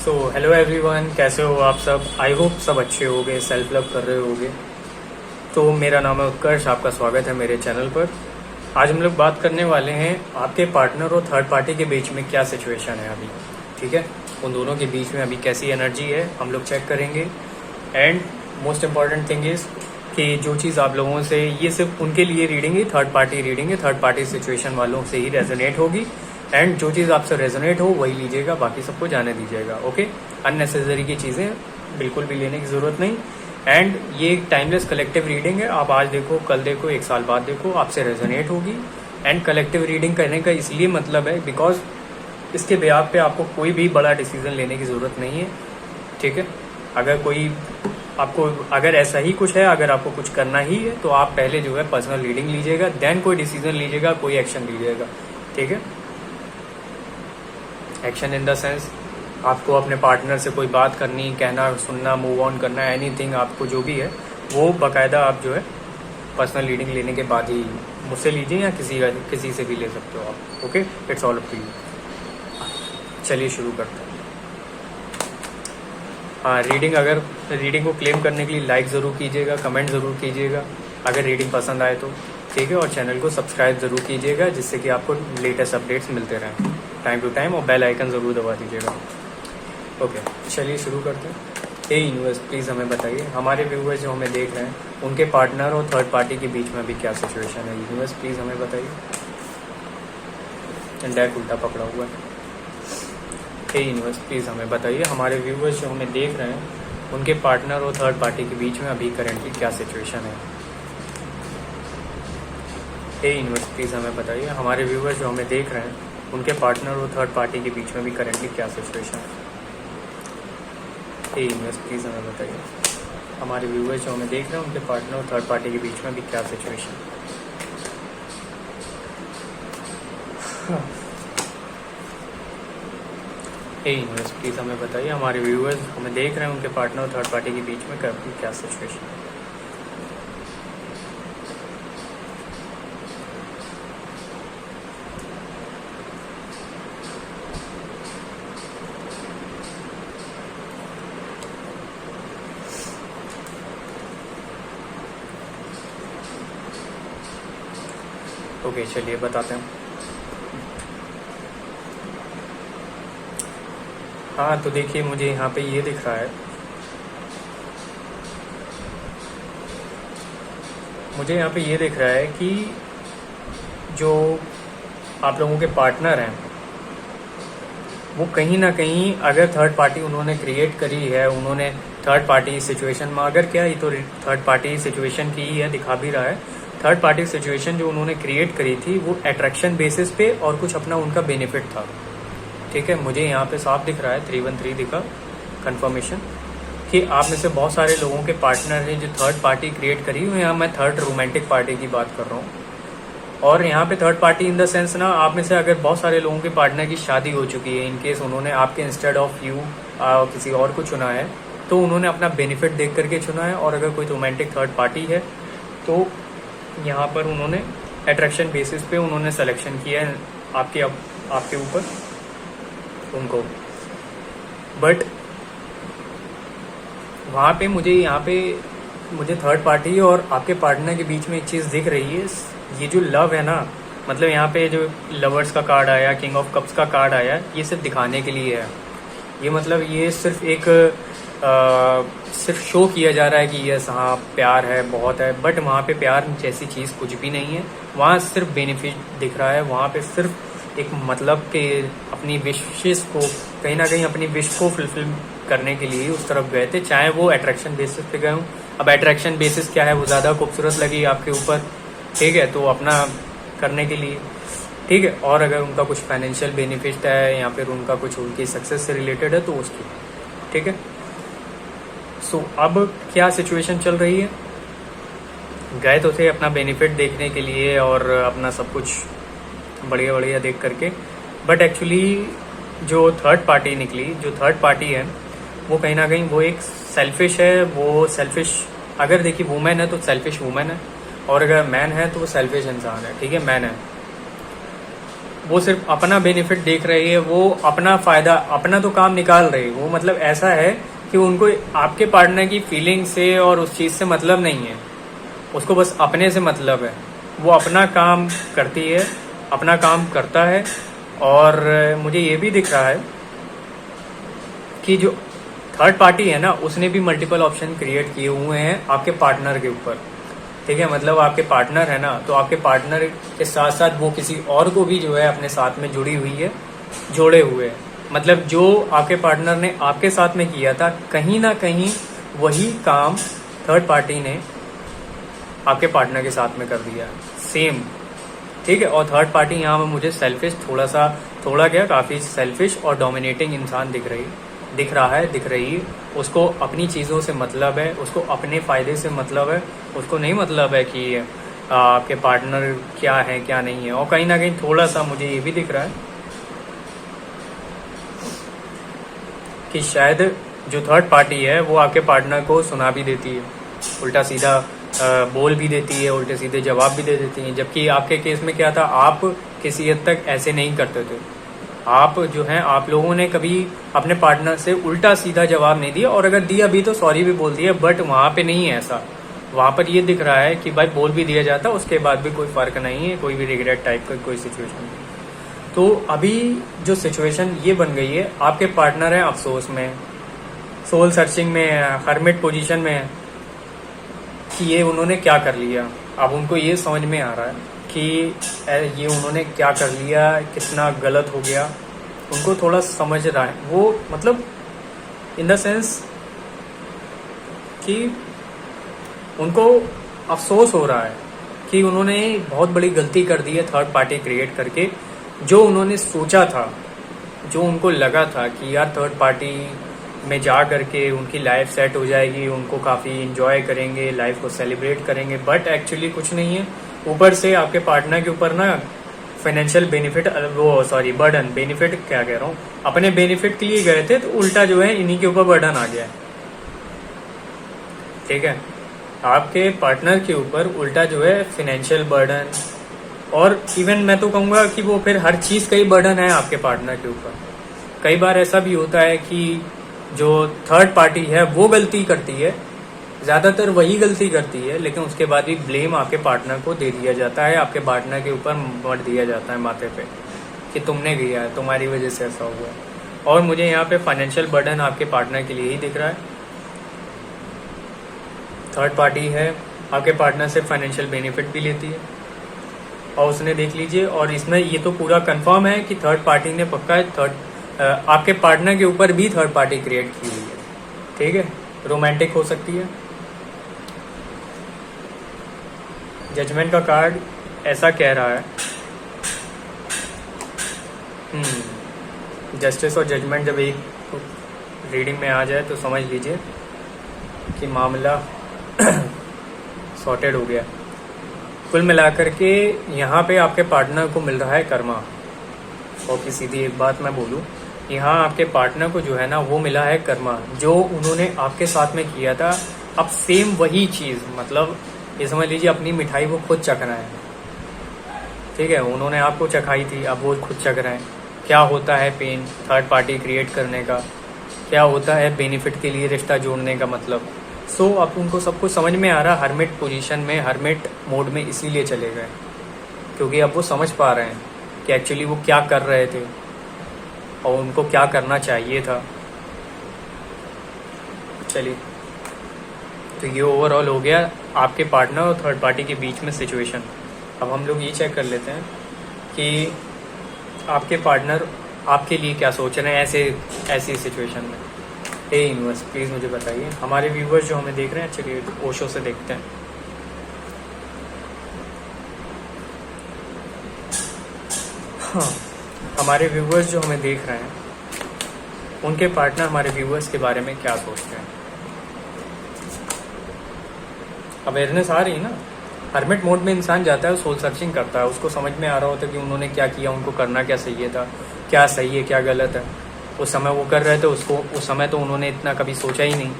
So hello everyone, कैसे हो आप सब। आई होप सब अच्छे होंगे, सेल्फ लव कर रहे होंगे। तो मेरा नाम है उत्कर्ष, आपका स्वागत है मेरे चैनल पर। आज हम लोग बात करने वाले हैं आपके पार्टनर और थर्ड पार्टी के बीच में क्या सिचुएशन है अभी। ठीक है, उन दोनों के बीच में अभी कैसी एनर्जी है हम लोग चेक करेंगे। And most important thing is कि जो चीज़ आप लोगों से, ये सिर्फ उनके लिए रीडिंग है, थर्ड पार्टी रीडिंग है, थर्ड पार्टी सिचुएशन वालों से ही रेजोनेट होगी। एंड जो चीज़ आपसे रेजोनेट हो वही लीजिएगा, बाकी सबको जाने दीजिएगा। ओके, अननेसेसरी की चीज़ें बिल्कुल भी लेने की ज़रूरत नहीं। एंड ये एक टाइमलेस कलेक्टिव रीडिंग है, आप आज देखो, कल देखो, एक साल बाद देखो, आपसे रेजोनेट होगी। एंड कलेक्टिव रीडिंग करने का इसलिए मतलब है बिकॉज इसके ब्याह पे आपको कोई भी बड़ा डिसीजन लेने की ज़रूरत नहीं है। ठीक है, अगर ऐसा ही कुछ है, अगर आपको कुछ करना ही है तो आप पहले जो है पर्सनल रीडिंग लीजिएगा, देन कोई डिसीजन लीजिएगा, कोई एक्शन लीजिएगा। ठीक है, एक्शन इन द सेंस आपको अपने पार्टनर से कोई बात करनी, कहना, सुनना, मूव ऑन करना, एनीथिंग आपको जो भी है वो बाकायदा आप जो है पर्सनल रीडिंग लेने के बाद ही मुझसे लीजिए या किसी से भी ले सकते हो आप। Okay, it's all up to you. चलिए शुरू करते हैं। हाँ, रीडिंग को क्लेम करने के लिए लाइक ज़रूर कीजिएगा, कमेंट ज़रूर कीजिएगा अगर रीडिंग पसंद आए तो। ठीक है, और चैनल को सब्सक्राइब ज़रूर कीजिएगा जिससे कि आपको लेटेस्ट अपडेट्स मिलते रहें टाइम टू टाइम, और बेल आइकन ज़रूर दबा दीजिएगा। ओके, चलिए शुरू करते हैं। हे यूनिवर्स, प्लीज़ हमें बताइए, हमारे व्यूअर्स जो हमें देख रहे हैं उनके पार्टनर और थर्ड पार्टी के बीच में अभी क्या सिचुएशन है। यूनिवर्स प्लीज़ हमें बताइए। डेक उल्टा पकड़ा हुआ है। हे यूनिवर्स प्लीज़ हमें बताइए, हमारे व्यूअर्स जो हमें देख रहे हैं उनके पार्टनर और थर्ड पार्टी के बीच में अभी करेंटली क्या सिचुएशन है। हे यूनिवर्स प्लीज़ हमें बताइए, हमारे व्यूअर्स जो हमें देख रहे हैं उनके पार्टनर और थर्ड पार्टी के बीच में भी करेंटली क्या सिचुएशन है। हे यूनिवर्स प्लीज़ हमें बताइए, हमारे व्यूअर्स जो हमें देख रहे हैं उनके पार्टनर और थर्ड पार्टी के बीच में भी क्या सिचुएशन है। हे यूनिवर्स प्लीज़ हमें बताइए, हमारे व्यूअर्स हमें देख रहे हैं उनके पार्टनर और थर्ड पार्टी के बीच में क्या सिचुएशन है। ओके, चलिए बताते हैं। हाँ, तो देखिए मुझे यहाँ पे ये दिख रहा है, मुझे यहाँ पे ये दिख रहा है कि जो आप लोगों के पार्टनर हैं वो कहीं ना कहीं, अगर थर्ड पार्टी उन्होंने क्रिएट करी है, उन्होंने थर्ड पार्टी सिचुएशन में, अगर क्या ये तो थर्ड पार्टी सिचुएशन की ही है, दिखा भी रहा है। थर्ड पार्टी सिचुएशन जो उन्होंने क्रिएट करी थी वो अट्रैक्शन बेसिस पे और कुछ अपना उनका बेनिफिट था। ठीक है, मुझे यहाँ पे साफ दिख रहा है, 313 दिखा कंफर्मेशन, कि आप में से बहुत सारे लोगों के पार्टनर हैं जो थर्ड पार्टी क्रिएट करी हुई। यहाँ मैं थर्ड रोमांटिक पार्टी की बात कर रहा हूँ। और यहाँ पे third party in the sense ना, आप में से अगर बहुत सारे लोगों के पार्टनर की शादी हो चुकी है, इनकेस उन्होंने आपके इंस्टेड ऑफ यू किसी और को चुना है, तो उन्होंने अपना बेनिफिट देख करके चुना है। और अगर कोई रोमांटिक थर्ड पार्टी है तो यहाँ पर उन्होंने अट्रैक्शन बेसिस पे उन्होंने सिलेक्शन किया है आपके ऊपर उनको। बट वहाँ पे मुझे थर्ड पार्टी और आपके पार्टनर के बीच में एक चीज़ दिख रही है, ये जो लव है ना, मतलब यहाँ पे जो लवर्स का कार्ड आया, किंग ऑफ कप्स का कार्ड आया, ये सिर्फ दिखाने के लिए है। ये मतलब ये सिर्फ एक सिर्फ शो किया जा रहा है कि यस हाँ प्यार है, बहुत है, बट वहाँ पे प्यार जैसी चीज़ कुछ भी नहीं है। वहाँ सिर्फ बेनिफिट दिख रहा है, वहाँ पे सिर्फ एक मतलब कि अपनी विशेस को, कहीं ना कहीं अपनी विश को फुलफिल करने के लिए उस तरफ गए थे, चाहे वो अट्रैक्शन बेसिस पे गए हों। अब अट्रैक्शन बेसिस क्या है, वो ज़्यादा खूबसूरत लगी आपके ऊपर, ठीक है, तो अपना करने के लिए, ठीक है। और अगर उनका कुछ फाइनेंशियल बेनिफिट है या फिर उनका कुछ उनकी सक्सेस से रिलेटेड है तो उसकी, ठीक है। सो अब क्या सिचुएशन चल रही है, गए तो थे अपना बेनिफिट देखने के लिए और अपना सब कुछ बढ़िया बढ़िया देख करके, बट एक्चुअली जो थर्ड पार्टी निकली, जो थर्ड पार्टी है वो कहीं ना कहीं वो एक सेल्फिश है। वो सेल्फिश, अगर देखिए वुमेन है तो सेल्फिश वुमेन है, और अगर मैन है तो वो सेल्फिश इंसान है, ठीक है, मैन है। वो सिर्फ अपना बेनिफिट देख रही है, वो अपना फायदा, अपना तो काम निकाल रही है वो। मतलब ऐसा है कि उनको आपके पार्टनर की फीलिंग से और उस चीज़ से मतलब नहीं है, उसको बस अपने से मतलब है। वो अपना काम करती है, अपना काम करता है। और मुझे ये भी दिख रहा है कि जो थर्ड पार्टी है ना, उसने भी मल्टीपल ऑप्शन क्रिएट किए हुए हैं आपके पार्टनर के ऊपर। ठीक है, मतलब आपके पार्टनर है ना, तो आपके पार्टनर के साथ साथ वो किसी और को भी जो है अपने साथ में जुड़ी हुई है, जोड़े हुए हैं। मतलब जो आपके पार्टनर ने आपके साथ में किया था, कहीं ना कहीं वही काम थर्ड पार्टी ने आपके पार्टनर के साथ में कर दिया सेम। ठीक है, और थर्ड पार्टी यहाँ में मुझे सेल्फिश, थोड़ा क्या काफ़ी सेल्फिश और डोमिनेटिंग इंसान दिख रही है। उसको अपनी चीज़ों से मतलब है, उसको अपने फ़ायदे से मतलब है, उसको नहीं मतलब है कि आपके पार्टनर क्या है क्या नहीं है। और कहीं ना कहीं थोड़ा सा मुझे ये भी दिख रहा है कि शायद जो थर्ड पार्टी है वो आपके पार्टनर को सुना भी देती है, उल्टा सीधा बोल भी देती है, उल्टे सीधे जवाब भी दे देती है। जबकि आपके केस में क्या था, आप किसी हद तक ऐसे नहीं करते थे। आप जो हैं, आप लोगों ने कभी अपने पार्टनर से उल्टा सीधा जवाब नहीं दिया, और अगर दिया भी तो सॉरी भी बोल दिया। बट वहाँ पे नहीं है ऐसा, वहाँ पर ये दिख रहा है कि भाई बोल भी दिया जाता, उसके बाद भी कोई फ़र्क नहीं है, कोई भी रिग्रेट टाइप का कोई सिचुएशन नहीं। तो अभी जो सिचुएशन ये बन गई है, आपके पार्टनर है अफसोस में, सोल सर्चिंग में, हर्मिट पोजीशन में, कि ये उन्होंने क्या कर लिया। अब उनको ये समझ में आ रहा है कि ये उन्होंने क्या कर लिया, कितना गलत हो गया। उनको थोड़ा समझ रहा है वो, मतलब इन द सेंस कि उनको अफसोस हो रहा है कि उन्होंने बहुत बड़ी गलती कर दी है थर्ड पार्टी क्रिएट करके। जो उन्होंने सोचा था, जो उनको लगा था कि यार थर्ड पार्टी में जा करके उनकी लाइफ सेट हो जाएगी, उनको काफ़ी इंजॉय करेंगे, लाइफ को सेलिब्रेट करेंगे, बट एक्चुअली कुछ नहीं है। ऊपर से आपके पार्टनर के ऊपर ना फाइनेंशियल बेनिफिट, बर्डन, बेनिफिट क्या कह रहा हूँ, अपने बेनिफिट के लिए गए थे, तो उल्टा जो है इन्हीं के ऊपर बर्डन आ गया है। ठीक है, आपके पार्टनर के ऊपर उल्टा जो है फाइनेंशियल बर्डन, और इवन मैं तो कहूँगा कि वो फिर हर चीज़ का ही बर्डन है आपके पार्टनर के ऊपर। कई बार ऐसा भी होता है कि जो थर्ड पार्टी है वो गलती करती है, ज़्यादातर वही गलती करती है, लेकिन उसके बाद भी ब्लेम आपके पार्टनर को दे दिया जाता है, आपके पार्टनर के ऊपर मत दिया जाता है माथे पे कि तुमने किया है, तुम्हारी वजह से ऐसा हुआ है। और मुझे यहाँ पे फाइनेंशियल बर्डन आपके पार्टनर के लिए ही दिख रहा है। थर्ड पार्टी है, आपके पार्टनर से फाइनेंशियल बेनिफिट भी लेती है, और उसने देख लीजिए, और इसमें ये तो पूरा कंफर्म है कि थर्ड पार्टी ने पक्का आपके पार्टनर के ऊपर भी थर्ड पार्टी क्रिएट की हुई है। ठीक है, रोमांटिक हो सकती है। जजमेंट का कार्ड ऐसा कह रहा है, जस्टिस और जजमेंट जब एक रीडिंग में आ जाए तो समझ लीजिए कि मामला सॉर्टेड हो गया। कुल मिलाकर के यहाँ पे आपके पार्टनर को मिल रहा है कर्मा। और की सीधी एक बात मैं बोलूँ, यहाँ आपके पार्टनर को जो है ना वो मिला है कर्मा, जो उन्होंने आपके साथ में किया था। अब सेम वही चीज़, मतलब ये समझ लीजिए अपनी मिठाई वो खुद चख रहे हैं। ठीक है, उन्होंने आपको चखाई थी, अब वो खुद चख रहे हैं। क्या होता है पेन थर्ड पार्टी क्रिएट करने का, क्या होता है बेनिफिट के लिए रिश्ता जोड़ने का मतलब। सो अब उनको सब कुछ समझ में आ रहा, हर्मिट पोजीशन में, हर्मिट मोड में इसीलिए चले गए क्योंकि अब वो समझ पा रहे हैं कि एक्चुअली वो क्या कर रहे थे और उनको क्या करना चाहिए था। चलिए, तो ये ओवरऑल हो गया आपके पार्टनर और थर्ड पार्टी के बीच में सिचुएशन। अब हम लोग ये चेक कर लेते हैं कि आपके पार्टनर आपके लिए क्या सोच रहे हैं ऐसी सिचुएशन में। हे यूनिवर्स, प्लीज़ मुझे बताइए। हमारे व्यूवर्स जो हमें देख रहे हैं, चलिए ओशो से देखते हैं। हाँ, हमारे व्यूवर्स जो हमें देख रहे हैं, उनके पार्टनर हमारे व्यूवर्स के बारे में क्या सोचते हैं। अवेयरनेस आ रही है ना। हर्मिट मोड में इंसान जाता है, सोल सर्चिंग करता है, उसको समझ में आ रहा होता है कि उन्होंने क्या किया, उनको करना क्या चाहिए था, क्या सही है क्या गलत है। उस समय वो कर रहे थे, उसको उस समय तो उन्होंने इतना कभी सोचा ही नहीं,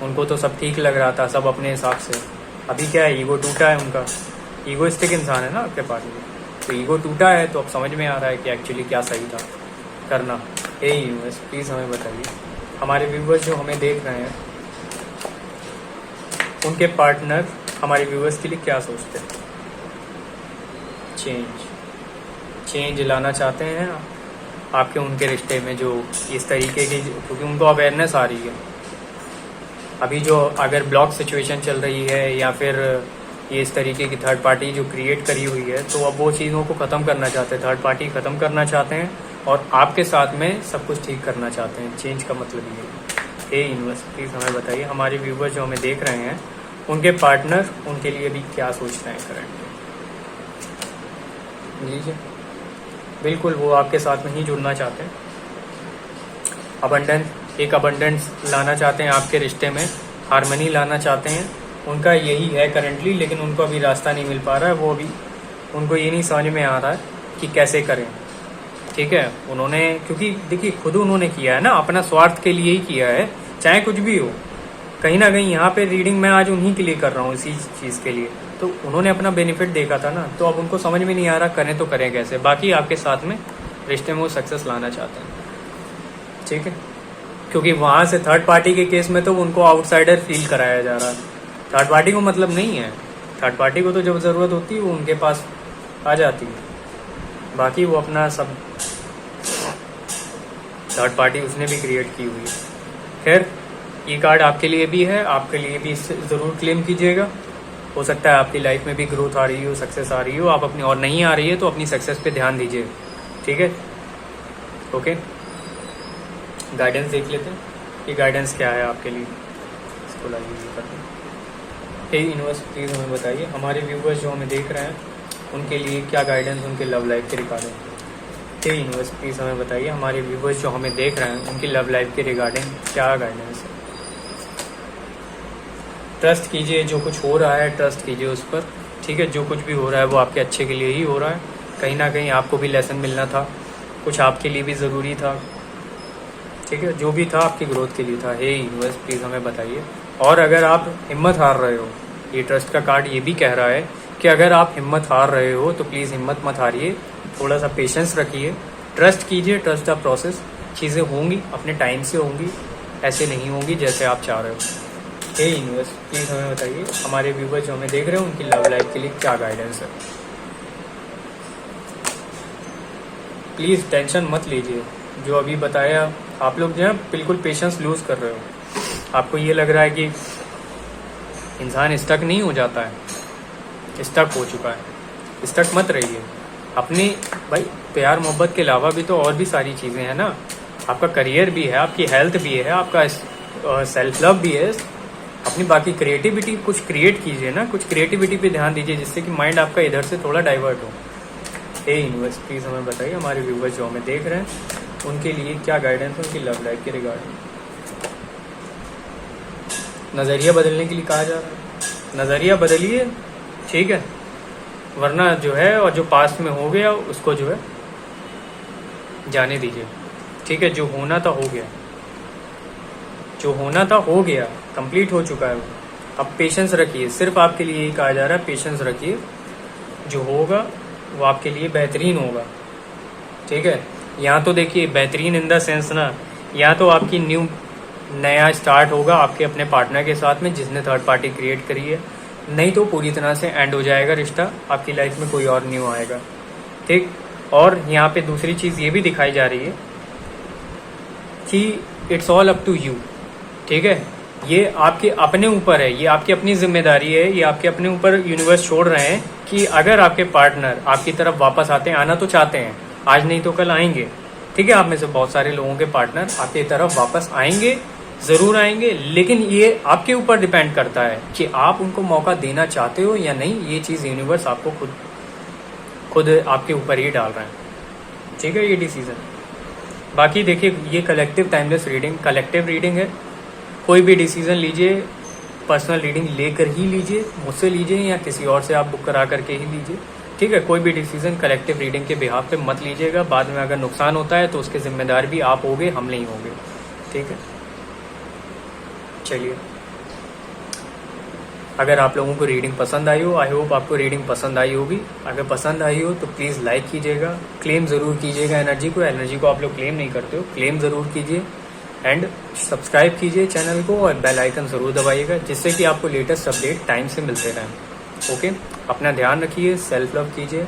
उनको तो सब ठीक लग रहा था, सब अपने हिसाब से। अभी क्या है, ईगो टूटा है उनका, ईगोइस्टिक इंसान है ना आपके पास में, तो ईगो टूटा है, तो अब समझ में आ रहा है कि एक्चुअली क्या सही था करना। हे यूनिवर्स प्लीज़ हमें बताइए, हमारे व्यूवर्स जो हमें देख रहे हैं उनके पार्टनर हमारे व्यूवर्स के लिए क्या सोचते हैं। चेंज लाना चाहते हैं आपके उनके रिश्ते में, जो इस तरीके की, क्योंकि उनको अवेयरनेस आ रही है अभी, जो अगर ब्लॉक सिचुएशन चल रही है या फिर ये इस तरीके की थर्ड पार्टी जो क्रिएट करी हुई है, तो अब वो चीज़ों को ख़त्म करना चाहते हैं, थर्ड पार्टी ख़त्म करना चाहते हैं और आपके साथ में सब कुछ ठीक करना चाहते हैं। चेंज का मतलब ये है। हे यूनिवर्स प्लीज़ हमें बताइए, हमारे व्यूवर्स जो हमें देख रहे हैं उनके पार्टनर उनके लिए भी क्या सोच रहे हैं करंटली। जी बिल्कुल, वो आपके साथ में ही जुड़ना चाहते हैं, एक अबंडेंस लाना चाहते हैं आपके रिश्ते में, हार्मनी लाना चाहते हैं, उनका यही है करंटली, लेकिन उनको अभी रास्ता नहीं मिल पा रहा है। वो अभी उनको ये नहीं समझ में आ रहा है कि कैसे करें। ठीक है, उन्होंने, क्योंकि देखिए खुद उन्होंने किया है ना, अपना स्वार्थ के लिए ही किया है, चाहे कुछ भी हो। कहीं ना कहीं यहाँ पे रीडिंग मैं आज उन्हीं के लिए कर रहा हूँ, इसी चीज़ के लिए। तो उन्होंने अपना बेनिफिट देखा था ना, तो अब उनको समझ में नहीं आ रहा करें तो करें कैसे। बाकी आपके साथ में रिश्ते में वो सक्सेस लाना चाहते हैं। ठीक है, क्योंकि वहाँ से थर्ड पार्टी के केस में तो उनको आउटसाइडर फील कराया जा रहा है। थर्ड पार्टी को मतलब नहीं है, थर्ड पार्टी को तो जब ज़रूरत होती है वो उनके पास आ जाती है। बाकी वो अपना सब थर्ड पार्टी उसने भी क्रिएट की हुई है। खैर, ये कार्ड आपके लिए भी है, आपके लिए भी ज़रूर क्लेम कीजिएगा। हो सकता है आपकी लाइफ में भी ग्रोथ आ रही हो, सक्सेस आ रही हो, आप अपनी, और नहीं आ रही है तो अपनी सक्सेस पे ध्यान दीजिए। ठीक है, ओके। गाइडेंस देख लेते हैं, ये गाइडेंस क्या है आपके लिए, इसको लाइए करते हैं। हे यूनिवर्स प्लीज़ हमें बताइए, हमारे व्यूवर्स जो हमें देख रहे हैं उनके लिए क्या गाइडेंस उनके लव लाइफ के रिगार्डिंग। हे यूनिवर्स प्लीज़ हमें बताइए, हमारे व्यूवर्स जो हमें देख रहे हैं उनकी लव लाइफ के रिगार्डिंग क्या गाइडेंस है। ट्रस्ट कीजिए, जो कुछ हो रहा है ट्रस्ट कीजिए उस पर। ठीक है, जो कुछ भी हो रहा है वो आपके अच्छे के लिए ही हो रहा है। कहीं ना कहीं आपको भी लेसन मिलना था, कुछ आपके लिए भी ज़रूरी था। ठीक है, जो भी था आपकी ग्रोथ के लिए था। हे यूनिवर्स प्लीज़ हमें बताइए। और अगर आप हिम्मत हार रहे हो, ये ट्रस्ट का कार्ड ये भी कह रहा है कि अगर आप हिम्मत हार रहे हो तो प्लीज़ हिम्मत मत हारिए, थोड़ा सा पेशेंस रखिए, ट्रस्ट कीजिए, ट्रस्ट द प्रोसेस। चीज़ें होंगी, अपने टाइम से होंगी, ऐसे नहीं होंगी जैसे आप चाह रहे हो। हे यूनिवर्स प्लीज़ हमें बताइए, हमारे व्यूवर्स जो हमें देख रहे हैं उनकी लव लाइफ के लिए क्या गाइडेंस है। प्लीज़ टेंशन मत लीजिए, जो अभी बताया आप लोग जो है बिल्कुल पेशेंस लूज़ कर रहे हो। आपको ये लग रहा है कि इंसान स्टक नहीं हो जाता है, स्टक हो चुका है। स्टक मत रहिए अपनी, भाई प्यार मोहब्बत के अलावा भी तो और भी सारी चीज़ें हैं ना। आपका करियर भी है, आपकी हेल्थ भी है, आपका सेल्फ लव भी है, अपनी बाकी क्रिएटिविटी कुछ क्रिएट कीजिए ना, कुछ क्रिएटिविटी पे ध्यान दीजिए जिससे कि माइंड आपका इधर से थोड़ा डाइवर्ट हो। हे यूनिवर्स प्लीज़ हमें बताइए, हमारे व्यूवर्स जो हमें देख रहे हैं उनके लिए क्या गाइडेंस है उनकी लव लाइफ के रिगार्डिंग। नज़रिया बदलने के लिए कहा जा रहा है, नज़रिया बदलिए। ठीक है, वरना जो है और जो पास्ट में हो गया उसको जो है जाने दीजिए। ठीक है, जो होना था हो गया, जो होना था हो गया, कंप्लीट हो चुका है वो। अब पेशेंस रखिए, सिर्फ आपके लिए ही कहा जा रहा है पेशेंस रखिए, जो होगा वो आपके लिए बेहतरीन होगा। ठीक है, यहाँ तो देखिए बेहतरीन इन द सेंस ना, यहाँ तो आपकी नया स्टार्ट होगा आपके अपने पार्टनर के साथ में जिसने थर्ड पार्टी क्रिएट करी है, नहीं तो पूरी तरह से एंड हो जाएगा रिश्ता, आपकी लाइफ में कोई और न्यू आएगा। ठीक, और यहाँ पे दूसरी चीज़ ये भी दिखाई जा रही है कि it's all up to you. ठीक है, ये आपके अपने ऊपर है, ये आपकी अपनी जिम्मेदारी है, ये आपके अपने ऊपर यूनिवर्स छोड़ रहे हैं कि अगर आपके पार्टनर आपकी तरफ वापस आते हैं, आना तो चाहते हैं, आज नहीं तो कल आएंगे। ठीक है, आप में से बहुत सारे लोगों के पार्टनर आपकी तरफ वापस आएंगे, ज़रूर आएंगे, लेकिन ये आपके ऊपर डिपेंड करता है कि आप उनको मौका देना चाहते हो या नहीं। ये चीज़ यूनिवर्स आपको खुद आपके ऊपर ही डाल रहा है। ठीक है, ये डिसीजन। बाकी देखिए, ये collective timeless reading, collective reading है। कोई भी डिसीजन लीजिए, पर्सनल रीडिंग लेकर ही लीजिए, मुझसे लीजिए या किसी और से आप बुक करा करके ही लीजिए। ठीक है, कोई भी डिसीजन कलेक्टिव रीडिंग के बिहाफ पे मत लीजिएगा, बाद में अगर नुकसान होता है तो उसके जिम्मेदार भी आप होंगे, हम नहीं होंगे। ठीक है, चलिए अगर आप लोगों को रीडिंग पसंद आई हो, आई होप आपको रीडिंग पसंद आई होगी। अगर पसंद आई हो तो प्लीज़ लाइक कीजिएगा, क्लेम ज़रूर कीजिएगा एनर्जी को आप लोग क्लेम नहीं करते हो, क्लेम ज़रूर कीजिए एंड सब्सक्राइब कीजिए चैनल को और बेल आइकन ज़रूर दबाइएगा, जिससे कि आपको लेटेस्ट अपडेट टाइम से मिलते रहें। ओके, अपना ध्यान रखिए, सेल्फ लव कीजिए,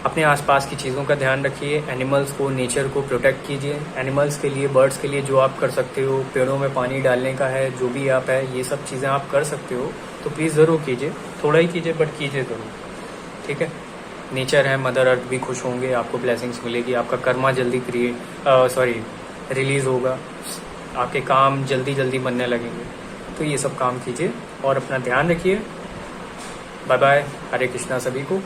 अपने आसपास की चीज़ों का ध्यान रखिए, एनिमल्स को, नेचर को प्रोटेक्ट कीजिए। एनिमल्स के लिए, बर्ड्स के लिए जो आप कर सकते हो, पेड़ों में पानी डालने का है, जो भी आप है, ये सब चीज़ें आप कर सकते हो तो प्लीज़ ज़रूर कीजिए, थोड़ा ही कीजिए बट कीजिए ज़रूर, ठीक है। नेचर है, मदर अर्थ भी खुश होंगे, आपको ब्लेसिंग्स मिलेगी, आपका कर्मा जल्दी रिलीज़ होगा, आपके काम जल्दी जल्दी बनने लगेंगे। तो ये सब काम कीजिए और अपना ध्यान रखिए। बाय बाय, हरे कृष्णा सभी को।